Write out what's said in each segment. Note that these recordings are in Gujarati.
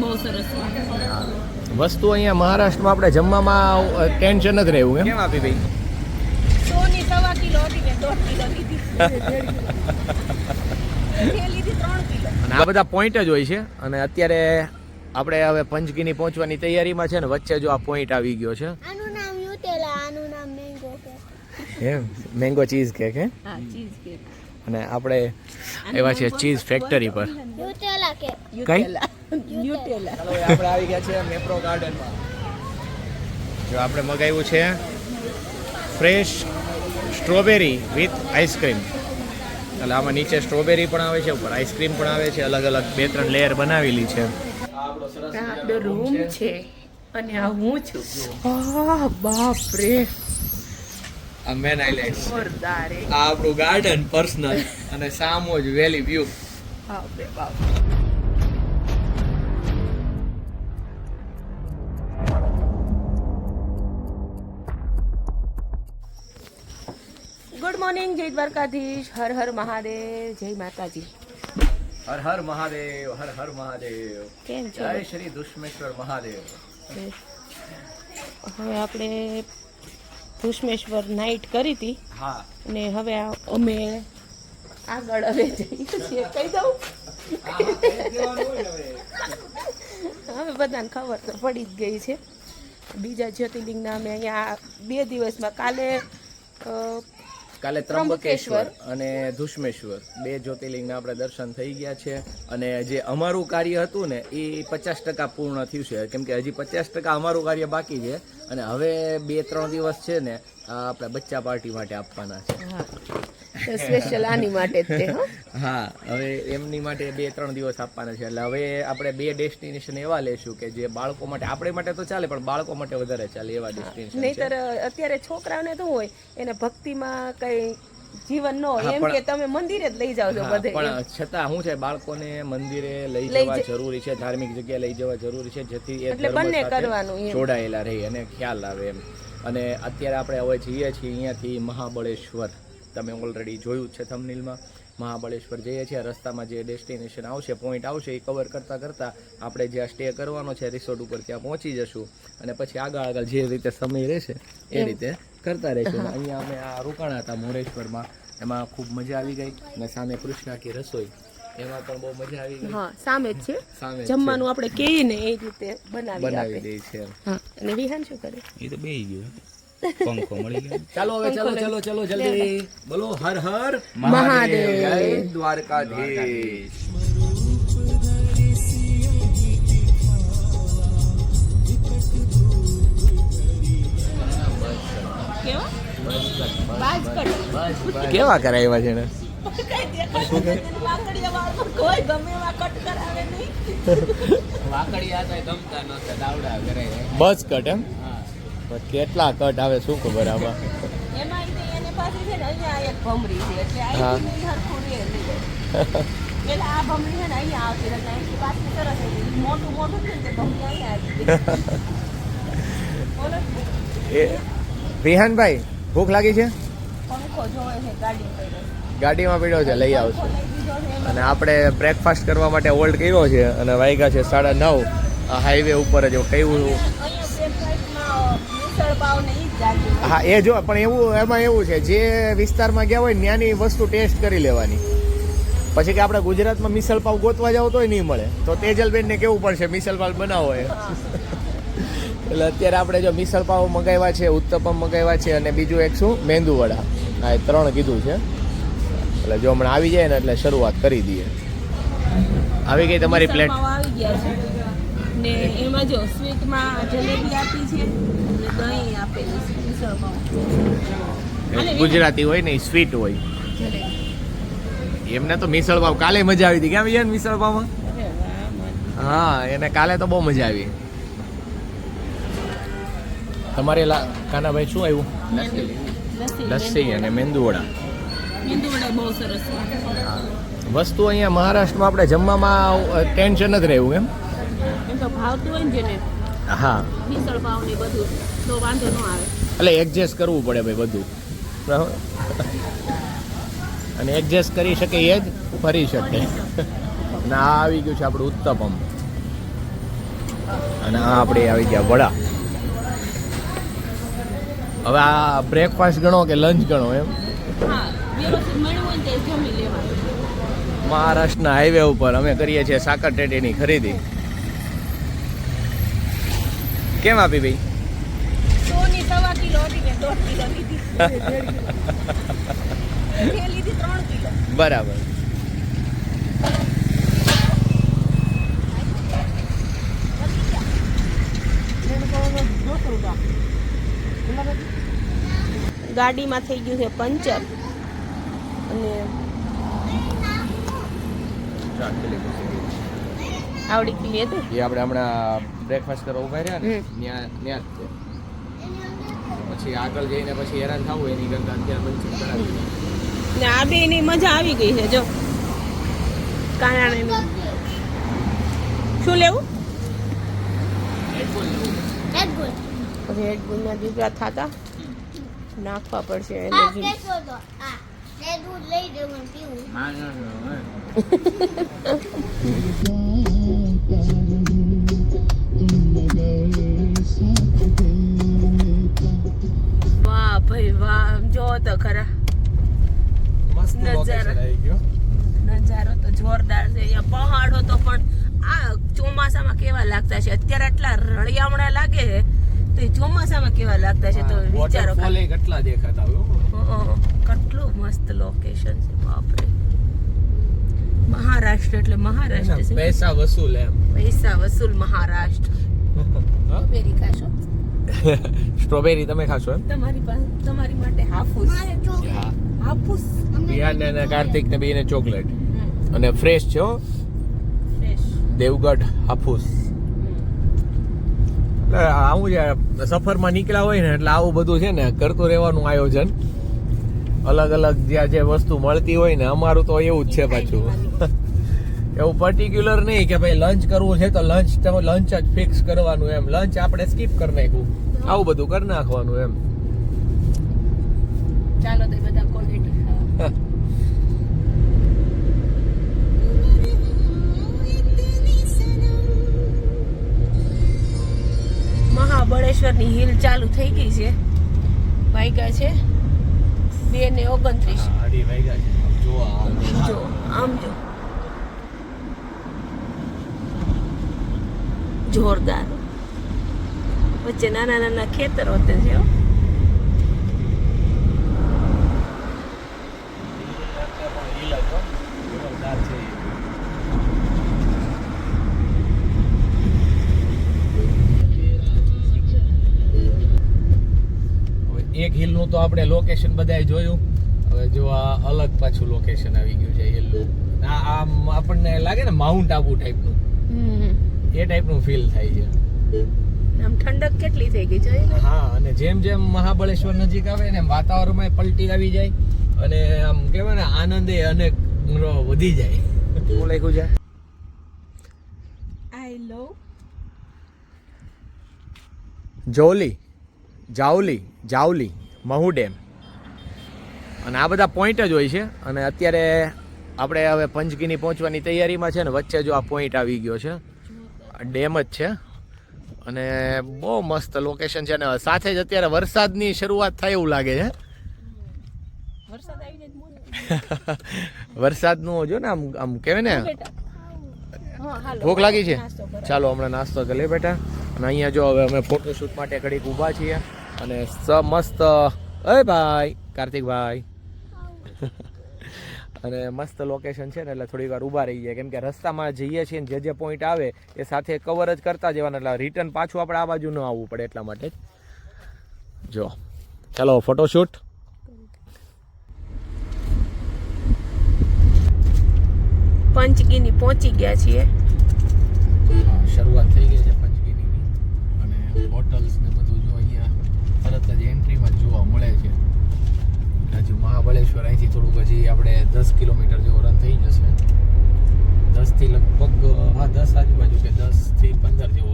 બહુ સરસ વસ્તુ અહીંયા મહારાષ્ટ્રમાં આપણે જમવામાં ટેન્શન જ રહેવું એમ કેમ આપી ભાઈ 100 ની 1.25 કિલો હતી ને 1.5 કિલો લીધી લીધી 3 કિલો અને આ બધા પોઈન્ટ જ હોય છે અને અત્યારે આપણે હવે પંચગીની પહોંચવાની તૈયારીમાં છે ને વચ્ચે જો આ પોઈન્ટ આવી ગયો છે આનું નામ યુટેલા, આનું નામ મેંગો કેક. એમ મેંગો ચીઝ કેક હે હા ચીઝ કેક અને આપણે આવ્યા છીએ ચીઝ ફેક્ટરી પર યુટેલા કેક. કઈ ન્યુટેલા ચાલો હવે આપણે આવી ગયા છે મેપ્રો ગાર્ડનમાં જો આપણે મગાવ્યું છે ફ્રેશ સ્ટ્રોબેરી વિથ આઈસ્ક્રીમ એટલે આમાં નીચે સ્ટ્રોબેરી પણ આવે છે ઉપર આઈસ્ક્રીમ પણ આવે છે અલગ અલગ 2-3 લેયર બનાવેલી છે આપણો રૂમ છે અને આ હું છું બાપ રે આ મેન હાઇલાઇટ્સ જોરદાર આ આપણું ગાર્ડન પર્સનલ અને સામો જ વેલી વ્યૂ બાપ રે બાપ ગુડ મોર્નિંગ જય દ્વારકાધીશ હર હર મહાદેવ જય માતાજી હર હર મહાદેવ હર હર મહાદેવ કેમ છો જય શ્રી દુષ્મેશ્વર મહાદેવ હવે આપણે ભૂષ્મેશ્વર નાઇટ કરી હતી હા અને હવે અમે આગળ હવે જઈએ છીએ કહી દઉં હવે બધાને ખબર તો પડી જ ગઈ છે બીજા જ્યોતિર્લિંગના અમે અહીંયા 2 દિવસમાં કાલે ત્રંબકેશ્વર અને ધુષ્મેશ્વર 2 જ્યોતિર્લિંગના આપણે દર્શન થઈ ગયા છે અને જે અમારું કાર્ય હતું ને એ 50% પૂર્ણ થયું છે કેમ કે હજી 50% અમારું કાર્ય બાકી છે અને હવે 2-3 દિવસ છે ને આ આપણે બચ્ચા પાર્ટી માટે આપવાના છે હા સ્પેશિયલ આની માટે જ તે હો હા હવે એમની માટે 2-3 દિવસ આપવાના છે એટલે હવે આપણે 2 ડેસ્ટિનેશન એવા લેશું કે જે બાળકો માટે આપણે માટે તો ચાલે પણ બાળકો માટે વધારે ચાલે એવા ડેસ્ટિનેશન નહીતર અત્યારે છોકરાઓને તો હોય એને ભક્તિમાં કઈ જીવન ન હોય એમ કે તમે મંદિરે જ લઈ જાઓ છો બધે પણ છતાં શું છે બાળકોને મંદિરે લઈ જવા જરૂરી છે ધાર્મિક જગ્યાએ લઈ જવા જરૂરી છે જેથી એ એટલે બંને કરવાનું એમ જોડાયેલા રહે અને ખ્યાલ આવે એમ અને અત્યારે આપણે હવે જઈએ છીએ અહીંયાથી મહાબળેશ્વર તમે ઓલરેડી જોયું છે થંબનેલમાં મહાબળેશ્વર જઈએ છીએ રસ્તામાં જે ડેસ્ટિનેશન આવશે પોઈન્ટ આવશે એ કવર કરતાં કરતાં આપણે જ્યાં સ્ટે કરવાનો છે રિસોર્ટ ઉપર ત્યાં પહોંચી જશું અને પછી આગળ જે રીતે સમય રહેશે એ રીતે કરતા રહીશું અહીંયા અમે આ રોકાણા હતા મોરેશ્વરમાં એમાં ખૂબ મજા આવી ગઈ અને સામે કૃષ્ણા કી રસોઈ એમાં પણ બહુ મજા આવી ગઈ હા સામે જ છે સામે જમવાનું આપણે કહીએ ને એ રીતે બનાવી બનાવી દે છે હા અને વિહાન શું કરે એ તો બેહી ગયો પંખો મળી ગયો ચાલો હવે ચલો જલ્દી બોલો હર હર મહાદેવ. જય દ્વારકાધીશ કેવા કરાવ્યા છે ને કોઈ ગમે એવા કટ કરાવે નહીં વાકડિયા તો ગમતા નતા દાવડા કરે બસ કટ એમ કેટલા કટ આવે શું ખબર આમાં એમાં એને પાસે છે ને અહીંયા એક ભમરી છે એટલે હા. અહીંથી હરખું રહે નહીં. એટલે આ ભમરી છે ને અહીંયા આવતી એટલે અહીંથી પાછી સરસ હતી. મોટું મોટું છે ને તે ભમરી અહીંયા આવી ગઈ. બોલો એ વિહાનભાઈ ભૂખ લાગી છે પંખો જોવે છે ગાડી પડ્યો ગાડીમાં પડ્યો છે લઈ આવશે લઈ દીધો છે એમાં. અને આપણે બ્રેકફાસ્ટ કરવા માટે હોલ્ડ કર્યો છે અને વાગ્યા છે 9:30 આ હાઈવે ઉપર જ કેવું અહીંયા વેબસાઇટમાં મિસળ પાવ ને ઈ જ જાગ્યું. હા એ જો પણ એમાં એવું છે જે વિસ્તારમાં ગયા હોય ત્યાંની વસ્તુ ટેસ્ટ કરી લેવાની પછી કે આપણે ગુજરાતમાં મિસળ પાવ ગોતવા જાવ તોય નહીં મળે તો તેજલબેનને કેવું પડશે મિસળ પાવ બનાવો એ એટલે અત્યારે આપણે જો મિસળ પાવ મગાવ્યા છે ઉત્તપમ મગાવ્યા છે અને બીજું એક શું મેંદુ વડા આ 3 કીધું છે એટલે જો હમણાં આવી જાય ને એટલે શરૂઆત કરી દઈએ આવી ગઈ તમારી પ્લેટ મિસળ પાવ આવી ગયા છે ને એમાં જો સ્વીટમાં જલેબી આપી છે અને દહીં આપેલી છે મિસળ પાવ. ગુજરાતી હોય ને સ્વીટ હોય જલેબી એમને તો મિસળ પાવ કાલે મજા આવી હતી કેમ યાર મિસળ પાવમાં અરે વાહ મન. હા એને કાલે તો બહુ મજા આવી તમારે કાનાભાઈ શું આવ્યું લસ્સી અને મેંદુ વડા મેંદુ વડા બહુ સરસ છે. વસ્તુ અહીંયા મહારાષ્ટ્રમાં આપણે જમવામાં ટેન્શન જ રહેવું એમ એમ તો ભાવતું હોય ને જેને હા મિસળ પાવ ને બધું તો વાંધો ન આવે. એટલે એડજસ્ટ કરવું પડે ભાઈ બધું બરાબર અને એડજસ્ટ કરી શકે એ જ ફરી શકે ના આવી ગયું છે આપણું ઉત્તપમ અને આ આપણે આવી ગયા વડા. હવે આ બ્રેકફાસ્ટ ગણો કે લંચ ગણો એમ? હા, વ્યવસ્થિત મળ્યું હોય ને તે જમી લેવાનું. મહારાષ્ટ્રના હાઈવે ઉપર અમે કરીએ છીએ સાકર ટેટીની ખરીદી. કેમ આપી ભાઈ? 100 ની 1.25 કિલો હતી ને 1.5 કિલો લીધી. એ લીધી 3 કિલો. બરાબર. ગાડીમાં થઈ ગયું છે પંચર અને આવડી કિલી હતી. એ આપણે હમણાં બ્રેકફાસ્ટ કરવા ઉભા રહ્યા ને ત્યાં જ છે. પછી આગળ જઈને પછી હેરાન થવું એની કરતા અત્યારે પંચર કરાવી. ને આ બે ની મજા આવી ગઈ છે જો કાનાને. શું લેવું? રેડ બુલ ના દીકરા થાતા નાખવા પડશે એનર્જી. વાહ ભાઈ વાહ, જો તો ખરા મસ્ત લોકેશન આવી ગયો. નજારો તો જોરદાર છે. અહીંયા પહાડો તો પણ આ ચોમાસામાં કેવા લાગતા છે. અત્યારે આટલા રળિયામણા લાગે છે તો એ ચોમાસામાં કેવા લાગતા છે તો વિચારો. વોટરફોલ એ કેટલા દેખાતા હોય. કેટલું મસ્ત લોકેશન છે બાપરે. મહારાષ્ટ્ર એટલે મહારાષ્ટ્ર છે. પૈસા વસૂલ એમ. પૈસા વસૂલ મહારાષ્ટ્ર. સ્ટ્રોબેરી ખાશો? સ્ટ્રોબેરી તમે ખાશો એમ? તમારી માટે હાફૂસ. હા. હાફૂસ વિહાન ને કાર્તિક ને બેને ચોકલેટ અને ફ્રેશ છે હો. ફ્રેશ દેવગઢ હાફૂસ. એટલે આવું છે સફરમાં નીકળ્યા હોય ને એટલે આવું બધું છે ને કરતું રહેવાનું આયોજન. અલગ અલગ જ્યાં જે વસ્તુ મળતી હોય ને અમારું તો એવું જ છે પાછું. એવું પર્ટિક્યુલર નહીં કે ભાઈ લંચ કરવું છે તો લંચ જ ફિક્સ કરવાનું એમ. લંચ આપણે સ્કીપ કરી નાખવું, આવું બધું કરી નાખવાનું એમ. ચાલો તો બધા ક્વોલિટી ખાવા. મહાબળેશ્વરની હિલ ચાલુ થઈ ગઈ છે. વાગ્યા છે 2:29. અઢી વાગ્યા છે. જો આમ જો જોરદાર. વચ્ચે નાના નાના ખેતર હોતે છે હો. એક હિલ નું તો આપણે લોકેશન બધાય જોયું. હવે જો આ અલગ પાછું લોકેશન આવી ગયું છે હિલ નું. આમ આપણને લાગે ને માઉન્ટ આબુ ટાઈપનું, એ ટાઈપનું ફીલ થાય છે. આમ ઠંડક કેટલી થઈ ગઈ છે. હા, અને જેમ જેમ મહાબળેશ્વર નજીક આવે ને એમ વાતાવરણમાં પલટી આવી જાય અને આમ કહેવાય ને આનંદ એ અનેક વધી જાય. શું લખ્યું છે? આઈ લવ જોલી, જાવલી, જાવલી, મહુ ડેમ અને આ બધા પોઈન્ટ જ હોય છે. અને અત્યારે આપણે હવે પંચગીની પહોંચવાની તૈયારીમાં છે ને વચ્ચે જો આ પોઈન્ટ આવી ગયો છે, ડેમ જ છે અને બહુ મસ્ત લોકેશન છે. અને સાથે જ અત્યારે વરસાદની શરૂઆત થાય એવું લાગે છે. વરસાદ આવી જાય. વરસાદનું જો ને આમ આમ કહેવાય ને ભૂખ લાગી છે. ચાલો હમણાં નાસ્તો કરી લે બેટા. અને અહીંયા જો હવે અમે ફોટોશૂટ માટે ઘડીક ઊભા છીએ અને મસ્ત અય ભાઈ કાર્તિકભાઈ અને મસ્ત લોકેશન છે ને એટલે થોડી વાર ઊભા રહી જાય કેમ કે રસ્તામાં જઈએ છીએ ને જે પોઈન્ટ આવે એ સાથે કવર જ કરતા જવાના એટલે રિટર્ન પાછું આપણે આ બાજુ ન આવવું પડે એટલા માટે જ. જો ચાલો ફોટોશૂટ. પંચગીની પહોંચી ગયા છીએ. શરૂઆત થઈ ગઈ છે પંચગીની અને હોટલ્સ ને બધું જો અહીંયા તરત જ એન્ટ્રીમાં જોવા મળે છે. હજુ મહાબળેશ્વર અહીંથી થોડુંક હજી આપણે 10 કિલોમીટર જેવો રન થઈ જશે. 10 થી લગભગ 10 આજુબાજુ કે 10 થી 15 જેવો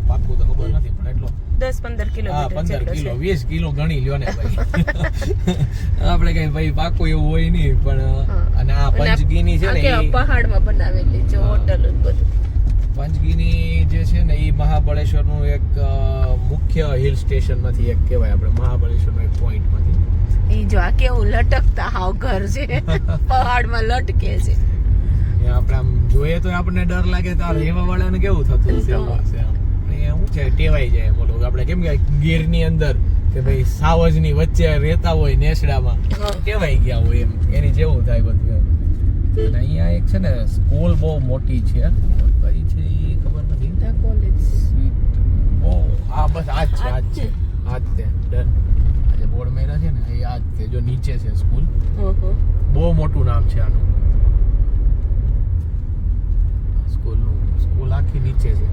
પાક્કું તો ખબર નથી પણ એટલો 10-15 કિલોમીટર. હા 15 કિલો 20 કિલો ગણી લ્યો ને ભાઈ. આપણે કઈ ભાઈ પાક્કું એવું હોય નહીં પણ અને આ પંચગીની છે ને પહાડમાં બનાવેલી છે હોટલ બધું. પંચગીની છે ને એ મહાબળેશ્વરનું એક મુખ્ય હિલ સ્ટેશનમાંથી એક કહેવાય આપણે મહાબળેશ્વરનો એક પોઈન્ટમાંથી. ઈ જો આ કેવું લટકતા હાવ ઘર છે પહાડમાં લટકે છે. ત્યાં આપણે આમ જોઈએ તો આપણને ડર લાગે તો આ રહેવા વાળાને કેવું થતું હશે એવું હશે આમ. અહીંયા શું છે ટેવાઈ જાય બોલો આપણે કેમ કે ગીરની અંદર કે ભાઈ સાવજની વચ્ચે રહેતા હોય નેસડામાં ટેવાઈ ગયા હોય એમ એની જેવું થાય બધું એમ. અને અહીંયા એક છે ને સ્કૂલ બહુ મોટી છે કઈ છે એ ખબર નથી. આ બસ આ જ છે આ જ છે આ જ તે ડન. આજે બોર્ડ મેરા છે ને એ આ જ તે જો નીચે છે સ્કૂલ. બહુ મોટું નામ છે આનું સ્કૂલનું. સ્કૂલ આખી નીચે છે.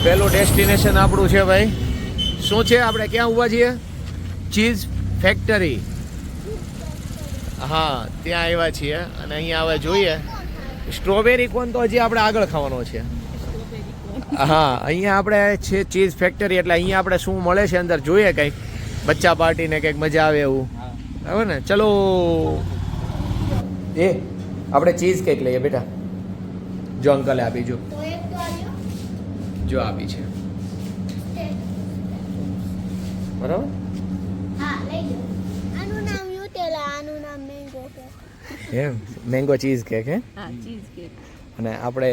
પહેલું ડેસ્ટિનેશન આપણું છે ભાઈ. શું છે આપણે ક્યાં ઊભા છીએ? Cheese factory. હા ત્યાં આવ્યા છીએ અને અહીંયા હવે જોઈએ સ્ટ્રોબેરી કોન તો હજી આપણે આગળ ખાવાનો છે. હા અહીંયા આપણે છે ચીઝ ફેક્ટરી એટલે અહીંયા આપણે શું મળે છે અંદર જોઈએ કંઈક બચ્ચા પાર્ટીને કંઈક મજા આવે એવું બરાબર ને. ચલો એ આપણે ચીઝ કેક લઈએ બેટા. જો અંકલે આપી જો તો એક તો આવ્યો. જો આપી છે બરાબર. હા લઈ લો. આનું નામ ન્યુટેલા, આનું નામ મેંગો કેક. એમ મેંગો ચીઝ કેક હે. હા ચીઝ કેક. અને આપણે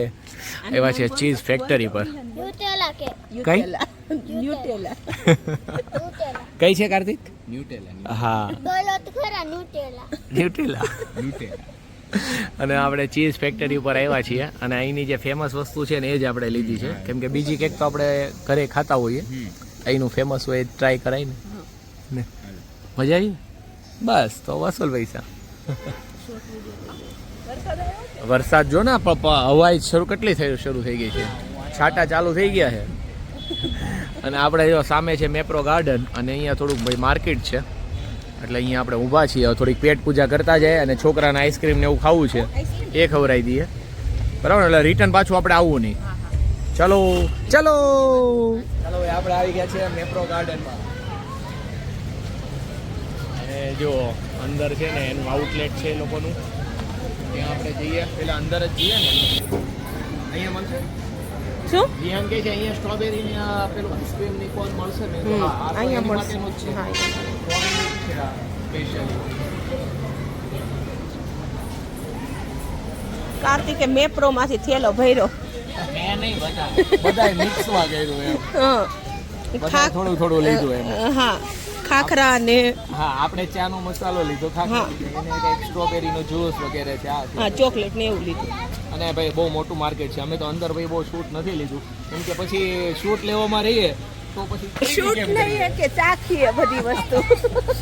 એવા છે ચીઝ ફેક્ટરી પર. Nutella cake. કઈ ન્યુટેલા. ન્યુટેલા. કઈ છે કાર્તિક? ન્યુટેલા હા બોલો તો ખરા ન્યુટેલા. ન્યુટેલા. અને આપણે ચીઝ ફેક્ટરી ઉપર આવ્યા છીએ અને અહીંની જે ફેમસ વસ્તુ છે ને એ જ આપણે લીધી છે કેમ કે બીજી કેક તો આપણે ઘરે ખાતા હોઈએ. અહીંનું ફેમસ હોય એ ટ્રાય કરાય ને મજા આવી બસ તો વસૂલ પૈસા. વરસાદ જો ને હવાઈ કેટલી શરૂ થઈ ગઈ છે. છાંટા ચાલુ થઈ ગયા છે. અને આપણે જો સામે છે મેપ્રો ગાર્ડન અને અહીંયા થોડુંક ભાઈ માર્કેટ છે એટલે અહીંયા આપણે ઊભા છીએ. થોડીક પેટ પૂજા કરતા જાય અને છોકરાને આઈસ્ક્રીમ ને એવું ખાવું છે એ ખવડાવી દઈએ બરાબર. એટલે રિટર્ન પાછું આપણે આવવું નહીં. ચલો ચલો ચાલો આપણે આવી ગયા છીએ મેપ્રો ગાર્ડનમાં. અને જો અંદર છે ને એનું આઉટલેટ છે એ લોકોનું. ત્યાં આપણે જઈએ પેલા અંદર જ જઈએ ને અહીંયા મળશે શું ધ્યાન કે છે અહીંયા સ્ટ્રોબેરી ને પેલું આઈસ્ક્રીમ ની કોન મળશે ને અહીંયા મળશે. હા સ્પેશિયલી. કાર્તિકે મેપ્રો માંથી થેલો ભર્યો. મેં નહીં બધા બધાય મિક્સમાં કર્યું એમ. બધા થોડું થોડું લીધું એમ. હા ખાખરા ને હા આપણે ચાનો મસાલો લીધો ખાખરા લીધો અને કંઈક સ્ટ્રોબેરીનો જ્યુસ વગેરે છે આ છે. હા ચોકલેટ ને એવું લીધું. અને ભાઈ બહુ મોટું માર્કેટ છે. અમે તો અંદર ભાઈ બહુ શૂટ નથી લીધું કેમ કે પછી શૂટ લેવામાં રહીએ તો પછી શૂટ લઈએ કે ચાખીએ બધી વસ્તુ.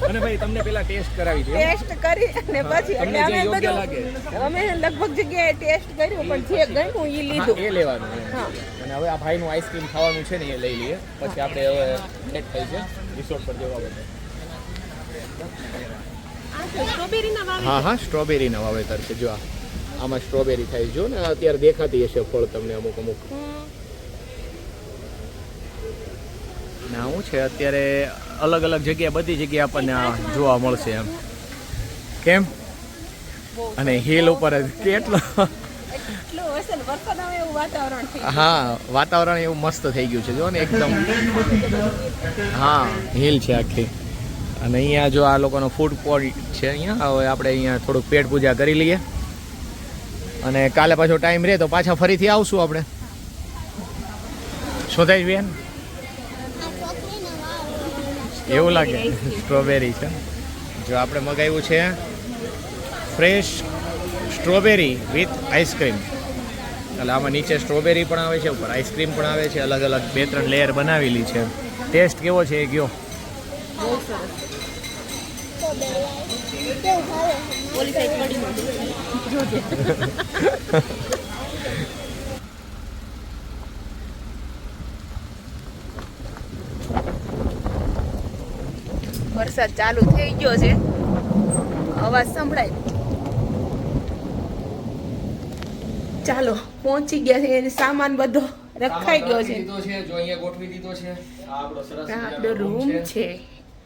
અને ભાઈ તમને પેલા ટેસ્ટ કરાવી દે. ટેસ્ટ કરી અને પછી તમને એટલે જે અમે યોગ્ય બધું લાગે. અમે લગભગ જગ્યાએ ટેસ્ટ કર્યું પણ જે ગમ્યું એ લીધું. એ લેવાનું એમ. હા. અને હવે આ ભાઈનું આઈસ્ક્રીમ ખાવાનું છે ને એ લઈ લઈએ પછી આપણે હવે સેટ થઈ છે રિસોર્ટ પર જવા બદલે. હા હા સ્ટ્રોબેરીના વાવેતર છે. જો આમાં સ્ટ્રોબેરી થાય જો ને અત્યારે દેખાતી હશે ફળ તમને અમુક અમુક. ના શું છે અત્યારે અલગ અલગ જગ્યાએ બધી જગ્યાએ આપણને આ જોવા મળશે એમ કેમ. અને હિલ ઉપર જ કેટલો હા વાતાવરણ એવું મસ્ત થઈ ગયું છે જો ને એકદમ. હા હિલ છે આખી. અને અહીંયા જો આ લોકોનો ફૂડ પોઈન્ટ છે અહીંયા. હવે આપણે અહીંયા થોડુંક પેટ પૂજા કરી લઈએ અને કાલે પાછો ટાઈમ રહે તો પાછા ફરીથી આવશું આપણે. શું થાય બેન? એવું લાગે સ્ટ્રોબેરી છે. જો આપણે મગાવ્યું છે ફ્રેશ સ્ટ્રોબેરી વિથ આઈસ્ક્રીમ. એટલે આમાં નીચે સ્ટ્રોબેરી પણ આવે છે ઉપર આઈસ્ક્રીમ પણ આવે છે. અલગ અલગ 2-3 લેયર બનાવેલી છે. ટેસ્ટ કેવો છે એ કયો? વરસાદ ચાલુ થઈ ગયો છે. અવાજ સંભળાય. ચાલો પહોંચી ગયા છે. એનો સામાન બધો રખાઈ ગયો છે. જો અહીંયા ગોઠવી દીધો છે. આ આપણો સરસ આ આપણો રૂમ છે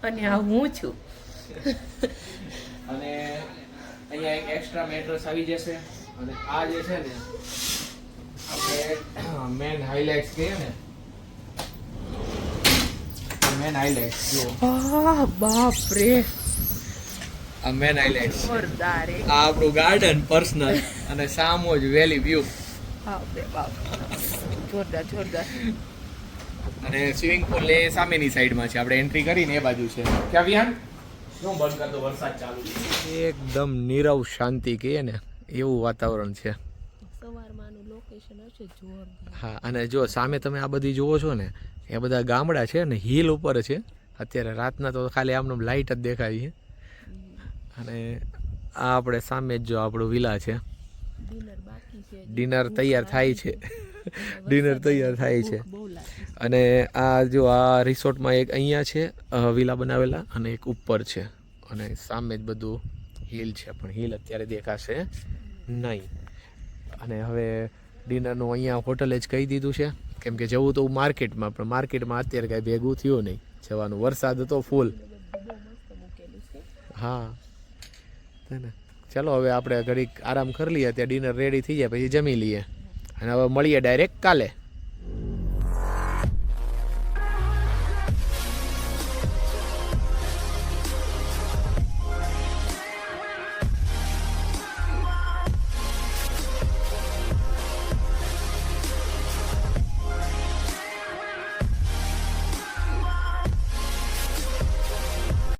અને આ હું છું. અને અહીંયા એક એક્સ્ટ્રા મેટ્રેસ આવી જશે અને આ જે છે ને આપણે મેન હાઇલાઇટ્સ કહીએ ને મેન હાઇલાઇટ્સ જો બાપ રે આ મેન હાઇલાઇટ્સ જોરદાર આ આપણું ગાર્ડન પર્સનલ અને સામો જ વેલી વ્યૂ જોરદાર જોરદાર. અને સ્વિમિંગ પુલ એ સામેની સાઈડમાં છે આપણે એન્ટ્રી કરીને એ બાજુ છે ક્યાં વિહાન શું બંધ કરતો વરસાદ ચાલુ છે એકદમ નીરવ શાંતિ કહીએ ને એવું વાતાવરણ છે સવારમાંનું લોકેશન હશે જોરદાર. હા અને જો સામે તમે આ બધી જુઓ છો ને એ બધા ગામડા છે ને હિલ ઉપર છે અત્યારે રાતના તો ખાલી આમનું લાઇટ જ દેખાય છે અને આ આપણે સામે જ જો આપણું વિલા છે ડિનર બાકી છે. ડિનર તૈયાર થાય છે ડિનર તૈયાર થાય છે બહુ લાગે. અને આ જો આ રિસોર્ટમાં એક અહીંયા છે વિલા બનાવેલા અને એક ઉપર છે અને સામે જ બધું હિલ છે પણ હિલ અત્યારે દેખાશે નહીં અને હવે ડિનરનું અહીંયા હોટલે જ કહી દીધું છે કેમ કે જવું તો માર્કેટમાં પણ માર્કેટમાં અત્યારે કાંઈ ભેગું થયું નહીં જવાનું વરસાદ હતો ફૂલ હા ને ચલો હવે આપણે ઘડીક આરામ કરી લઈએ ત્યાં ડિનર રેડી થઈ જાય પછી જમી લઈએ અને હવે મળીએ ડાયરેક્ટ કાલે